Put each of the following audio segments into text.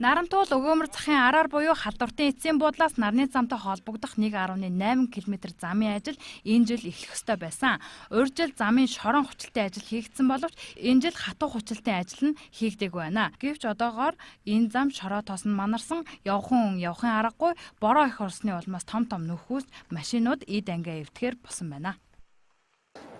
Нарантуул өгөөмөр захын араар буюу халдвартын эцсийн буудлаас нарны замтай холбогдох 1.8 км замын ажил энэ жил эхлэх ёстой байсан. Урьд жил замын шорон хүчилтийн ажил хийгдсэн боловч энэ жил хатуу хүчилтийн ажил нь хийгдээгүй байна. Гэвч одоогоор энэ зам шороо тоос нь манарсан, явхын аргагүй, бороо их орсны улмаас том нөхөөс машинууд эд ангиа эвтгэхээр босон байна.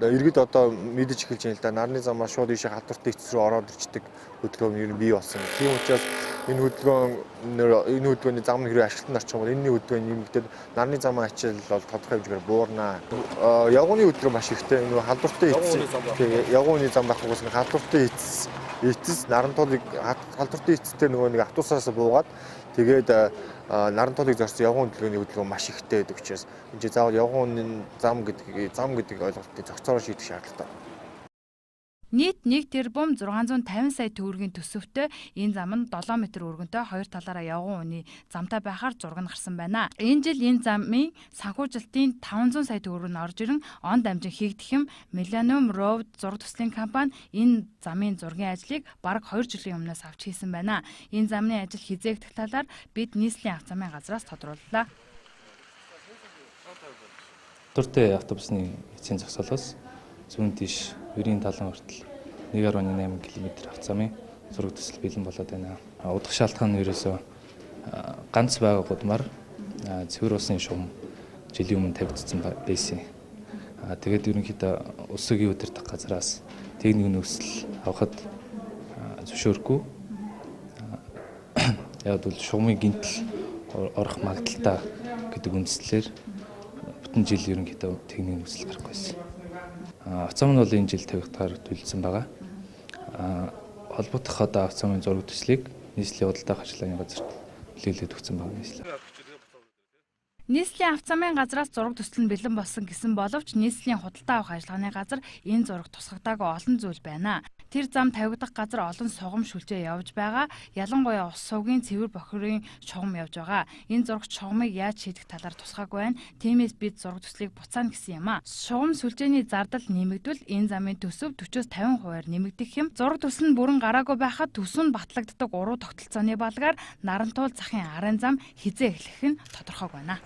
Иргэд одоо мэдэж эхэлж байна л да. Нарны замаа шууд ийшээ халдвартын эцэс рүү ороод ирчдэг хөдөлгөөн ер нь бий болсон. Тийм учраас энэ хөдөлгөөний зам хэрэг ашиглалтанд орчих юм бол энэний хөдөлгөөн нэмэгдээд нарны замын ачаал бол тодорхой хэмжээгээр буурнаа. Явгууны хөдөлгөөн маш ихтэй. Энэ халдвартын эцэс явгууны зам байхгүй гэсэн халдвартын эцэс нарантуулыг халдвартын эцэстээр нэг автобусаас буугаад тэгээд нарантуулыг зорьсон явган хөдөлгөөний маш ихтэй байдаг учраас энэ заавал явган зам гэдэг ойлголтыг зохицоор шийдэх шаардлагатай. Нийт 1 тэрбум 650 сая төгрөгийн төсөвтэй энэ зам нь 7 м өргөнтэй хоёр талаараа явган үний замтай байхаар зураг нь гарсан байна. Энэ жил энэ замын санхүүжилтийн 500 сая төгрөг нь орж ирэн он дамжин хийгдэх юм. Millennium Road зураг төслийн компани энэ замын зургийн ажлыг бараг 2 жилийн өмнөөс авч хийсэн байна. Энэ замын ажил хизээгдэх талаар бид нийслэлийн авто замын газраас тодрууллаа. Дуртай автобусны эцсийн зогсоолоос зүүн тийш 90-70 хүртэл 1.8 км авто замын зураг төсөл бэлэн болоод байна. Удах шалтгаан нь ерөөсөө ганц байгаа гудмаар цэвэр усын шугам жилийн өмнө тавигдсан байсан. Тэгээд ерөнхийдөө өсөгийн удирдах газраас техникийн нөхцөл авахд зөвшөөрөхгүй. Яг бол шугамын гинтэл орох магадaltaа гэдэг үндслээр бүтэн жил ерөнхийдөө техникийн нөхцөл гарахгүй байсан. Авто зам нь бол энэ жил тавигдахаар төлөвлөсөн байгаа. Холбогдох одоо авто замын зураг төслийг нийслэлийн худалдаа ажиллагааны газарт хүлээлгээд өгсөн байгаа нийслэл. Нийслэлийн авто замын газраас зураг төсөл нь бэлэн болсон гэсэн боловч нийслэлийн худалдаа авах ажиллагааны газар энэ зураг тусгагдаагүй олон зүйл байна. Тэр зам тавигдах газар олон сугам шүлжээ явж байгаа. Ялангуяа ус сувгийн цэвэр бохирын шугам явж байгаа. Энэ зурагт шугамыг яаж шийдэх талаар тусгаагүй байна. Тиймээс бид зураг төслийг буцаана гэсэн юм а. Шугам сүлжээний зардал нэмэгдвэл энэ замын төсөв 40-50% нэмэгдэх юм. Зураг төсөл нь бүрэн гараагүй байхад төсөв нь батлагддаг уруу тогтолцооны балгаар Нарантуул захын арын зам хизээ эхлэх нь тодорхойг байна.